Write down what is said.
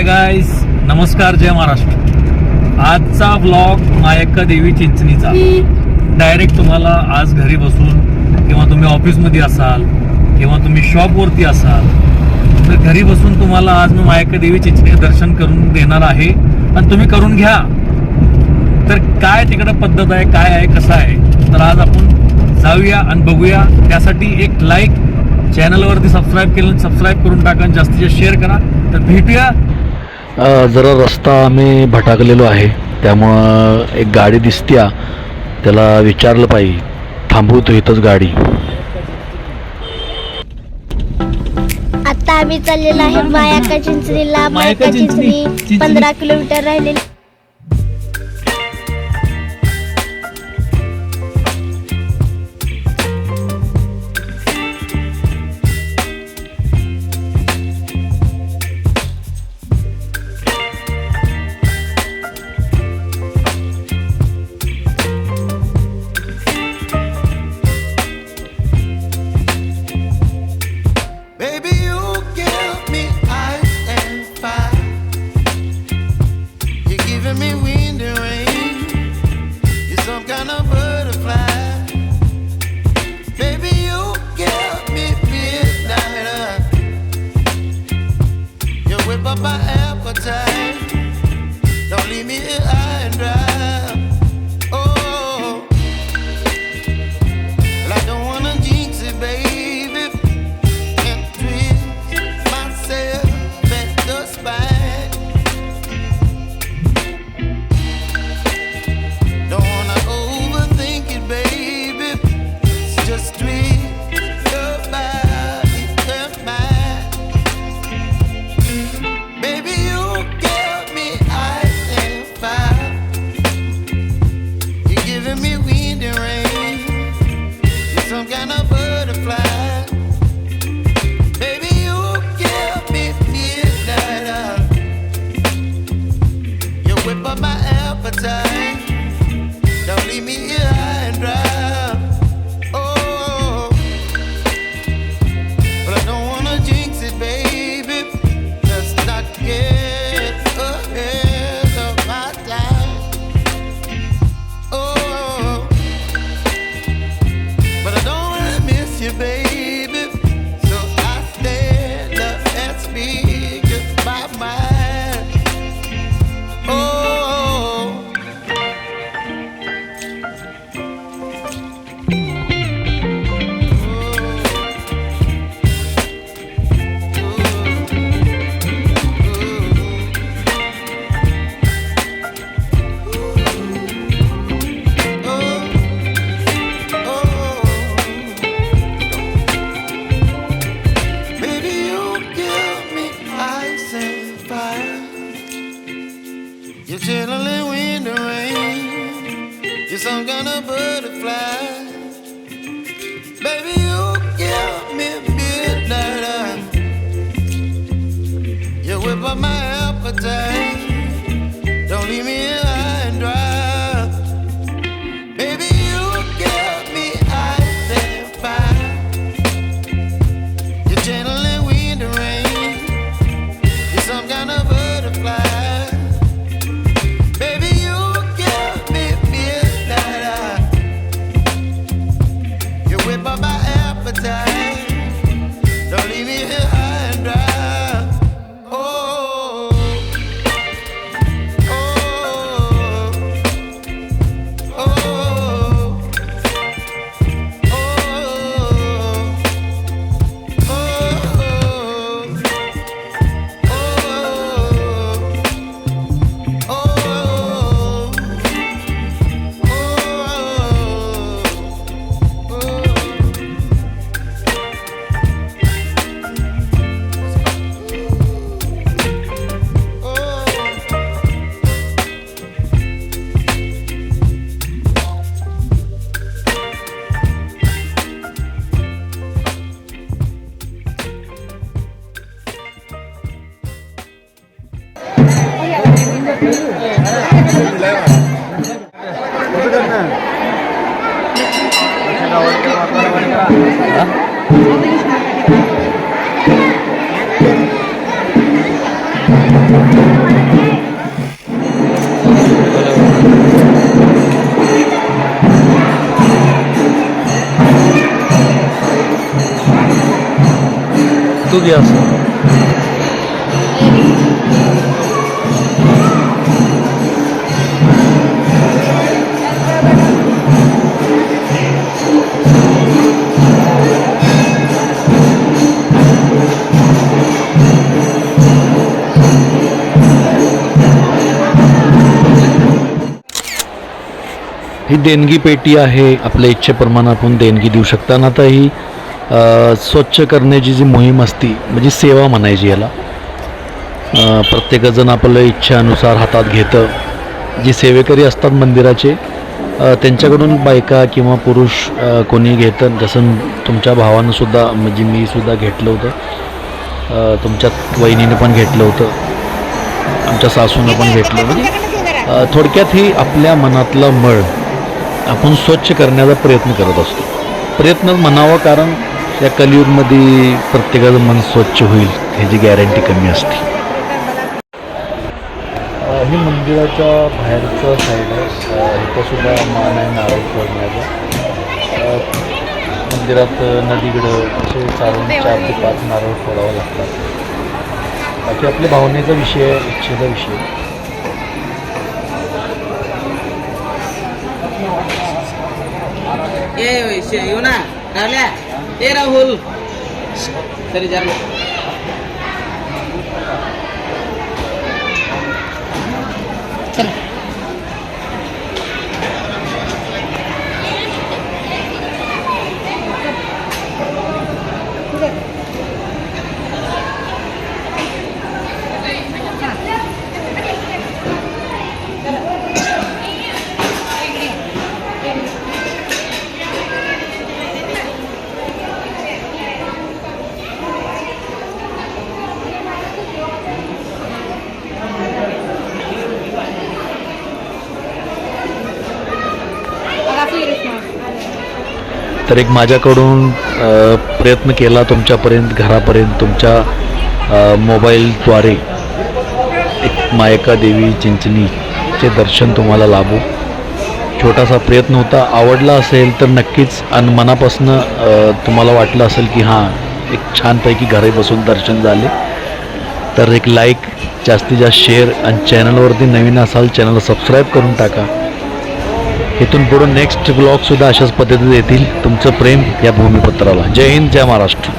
Guys, नमस्कार, जय महाराष्ट्र। आजचा ब्लॉग मायक्का देवी चिंचणीचा डायरेक्ट तुम्हाला आज घरी बसून किंवा तुम्ही ऑफिसमध्ये असाल किंवा तुम्ही शॉपवरती असाल तर घरी बसून तुम्हाला आज मी मायक्का देवी चिंचणीचे दर्शन करून देणार आहे आणि तुम्ही करून घ्या। तर काय तिकडं पद्धत आहे, काय आहे, कसं आहे, तर आज आपण जाऊया आणि बघूया। त्यासाठी एक लाईक, चॅनलवरती सबस्क्राईब केलं सबस्क्राईब करून टाका, जास्तीत जास्त शेअर करा। तर भेटूया। जरा रस्ता आम्ही भटकलेलो आहे, त्यामुळं एक गाडी दिसत्या, त्याला विचारलं पाहिजे, थांबवतो इथंच गाडी। आता आम्ही चाललेलो आहे मायक्का चिंचणीला। मायक्का चिंचणी 15 किलोमीटर राहिलेली। You're chilling in the rain. You're some kind of butterfly. Baby, you give me midnight. You whip up my appetite. Don't leave me high and dry. Baby, you give me ice and fire. You're channeling wind and rain. You're some kind of butterfly. Don't leave me here high and dry. Oh, oh, oh, oh, हा? तू घे असं. ही देणगी पेटी आहे. आपल्या इच्छेप्रमाणे आपण देणगी देऊ शकता. आणि आता ही स्वच्छ करण्याची जी मोहीम असती म्हणजे सेवा म्हणायची याला. प्रत्येकजण आपल्या इच्छेनुसार हातात घेतं. जी सेवेकरी असतात मंदिराचे त्यांच्याकडून बायका किंवा पुरुष कोणी घेतं. जसं तुमच्या भावानं सुद्धा म्हणजे मी सुद्धा घेतलं होतं, तुमच्या वहिनीने पण घेतलं होतं, आमच्या सासूनं पण घेतलं. म्हणजे थोडक्यात ही आपल्या मनातला मळ आपण स्वच्छ करण्याचा प्रयत्न करत असतो. प्रयत्न म्हणावा, कारण या कलियुगमध्ये प्रत्येकाचं मन स्वच्छ होईल ह्याची गॅरंटी कमी असते. ही मंदिराच्या बाहेरचं साईड आहे. इथं सुद्धा मान आहे नारळ फोडण्याचा. मंदिरात नदीकडं असे 4 ते 5 नारळ फोडावं लागतात. बाकी आपल्या भावनेचा विषय आहे, इच्छेचा विषय. येऊ ना राहुल्या. ए राहुल सरी जा. तर एक माझ्याकडून प्रयत्न केला तुमच्यापर्यंत, घरापर्यंत तुमच्या मोबाईलद्वारे एक मायका देवी चिंचणीचे दर्शन तुम्हाला लाभू. छोटासा प्रयत्न होता. आवडला असेल तर नक्कीच आणि मनापासनं तुम्हाला वाटलं असेल की हां एक छानपैकी घरी बसून दर्शन झाले तर एक लाईक, जास्तीत जास्त शेअर आणि चॅनलवरती नवीन असाल चॅनलला सबस्क्राईब करून टाका. इथून पुढं नेक्स्ट ब्लॉगसुद्धा अशाच पद्धतीने येतील. तुमचं प्रेम या भूमिपत्राला. जय हिंद, जय महाराष्ट्र.